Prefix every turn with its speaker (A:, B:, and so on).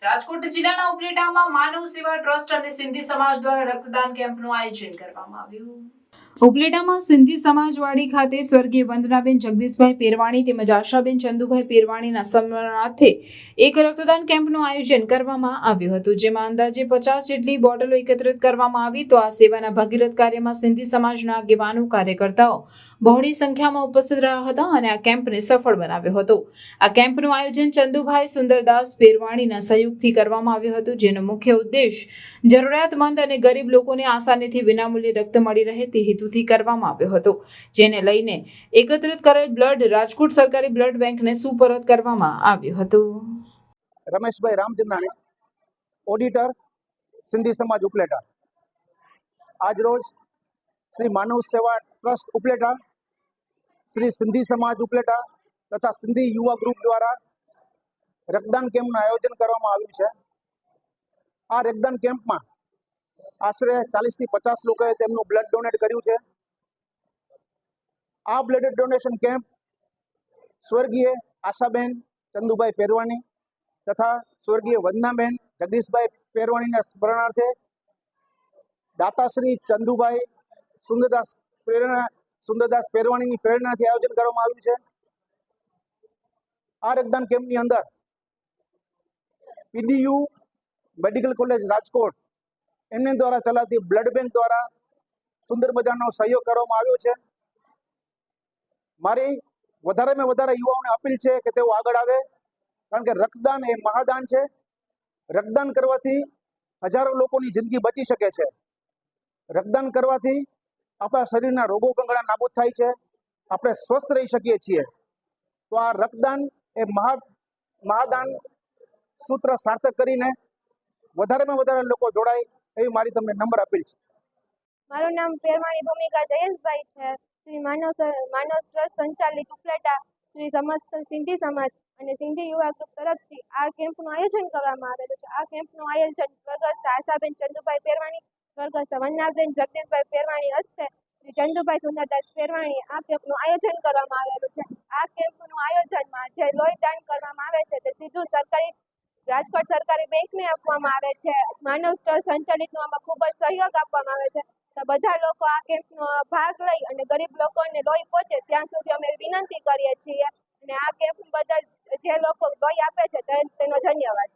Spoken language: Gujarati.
A: રાજકોટ જિલ્લાના ઉપલેટામાં માનવ સેવા ટ્રસ્ટ અને સિંધી સમાજ દ્વારા રક્તદાન કેમ્પનું આયોજન કરવામાં આવ્યું। ઉપલેટામાં સિંધી સમાજવાડી ખાતે સ્વર્ગીય વંદનાબેન જગદીશભાઈ પેરવાણી તેમજ આશાબેન ચંદુભાઈ પેરવાણીના સ્મરણાર્થે એક રક્તદાન કેમ્પનું આયોજન કરવામાં આવ્યું હતું, જેમાં અંદાજે 50 જેટલી બોટલો એકત્રિત કરવામાં આવી। તો આ સેવાના ભગીરથ કાર્યમાં સિંધી સમાજના આગેવાનો કાર્યકર્તાઓ બહોળી સંખ્યામાં ઉપસ્થિત રહ્યા હતા અને આ કેમ્પને સફળ બનાવ્યો હતો। આ કેમ્પનું આયોજન ચંદુભાઈ સુંદરદાસ પેરવાણીના સહયોગથી કરવામાં આવ્યું હતું, જેનો મુખ્ય ઉદ્દેશ જરૂરિયાતમંદ અને ગરીબ લોકોને આસાનીથી વિનામૂલ્યે રક્ત મળી રહે તે હેતુથી કરવામાં આવ્યો હતો, જેને લઈને એકત્રિત કરેલ બ્લડ રાજકોટ સરકારી બ્લડ બેંકને સુપરત કરવામાં આવ્યું હતું।
B: રમેશભાઈ રામચંદ્રાણી, ઓડિટર, સિંધી સમાજ ઉપલેટા। આજ રોજ શ્રી માનવ સેવા ટ્રસ્ટ ઉપલેટા, શ્રી સિંધી સમાજ ઉપલેટા તથા સિંધી યુવા ગ્રુપ દ્વારા રક્તદાન કેમ્પનું આયોજન કરવામાં આવ્યું છે। આ રક્તદાન કેમ્પમાં આશરે 40 થી 50 લોકોએ તેમનું બ્લડ ડોનેટ કર્યું છે। આ બ્લડ ડોનેશન કેમ્પ સ્વર્ગીય આશાબેન ચંદુભાઈ પેરવાણી તથા સ્વર્ગીય વંદનાબેન જગદીશભાઈ પેરવાણીના સ્મરણાર્થે દાતાશ્રી ચંદુભાઈ સુંદરદાસ પેરવાણીની પ્રેરણાથી આયોજન કરવામાં આવ્યું છે। આ રક્તદાન કેમ્પની અંદર પીડીયુ મેડિકલ કોલેજ રાજકોટ એમને દ્વારા ચલાવતી બ્લડ બેંક દ્વારા સુંદર મજાનો સહયોગ કરવામાં આવ્યો છે। મારી વધારેમાં વધારે યુવાઓને અપીલ છે કે તેઓ આગળ આવે, કારણ કે રક્તદાન એ મહાદાન છે। રક્તદાન કરવાથી હજારો લોકોની જિંદગી બચી શકે છે। રક્તદાન કરવાથી આપણા શરીરના રોગો પણ નાબૂદ થાય છે, આપણે સ્વસ્થ રહી શકીએ છીએ। તો આ રક્તદાન એ મહાદાન સૂત્ર સાર્થક કરીને વધારેમાં વધારે લોકો જોડાય એવી મારી તમને નમ્ર અપીલ છે।
C: મારું નામ પેરવાણી ભૂમિકા જયેશભાઈ છે। શ્રી માનવ ટ્રસ્ટ સંચાલિત ઉપલેટા, શ્રી સમસ્ત સિંધી સમાજ અને સિંધી યુવા ગ્રુપ તરફથી આ કેમ્પનું આયોજન કરવામાં આવેલું છે। આ કેમ્પનું આયોજન સ્વર્ગસ્થ આશાબેન ચંદુભાઈ પેરવાણી, સ્વર્ગસ્થ વંદનાબેન જગદીશભાઈ પેરવાણી હસ્તે શ્રી ચંદુભાઈ સુંદરદાસ પેરવાણી આ કેમ્પનું આયોજન કરવામાં આવેલું છે। આ કેમ્પનું આયોજનમાં જે લોહી દાન કરવામાં આવે છે તે સીધું રાજકોટ સરકારી બેંકને આપવામાં આવે છે। માનવ ટ્રસ્ટ સંચાલિતનો આમાં ખૂબ જ સહયોગ આપવામાં આવે છે। તો બધા લોકો આ કેમ્પનો ભાગ લઈ અને ગરીબ લોકોને લોહી પહોંચે ત્યાં સુધી અમે વિનંતી કરીએ છીએ, અને આ કેમ્પ બદલ જે લોકો લોહી આપે છે તેનો ધન્યવાદ।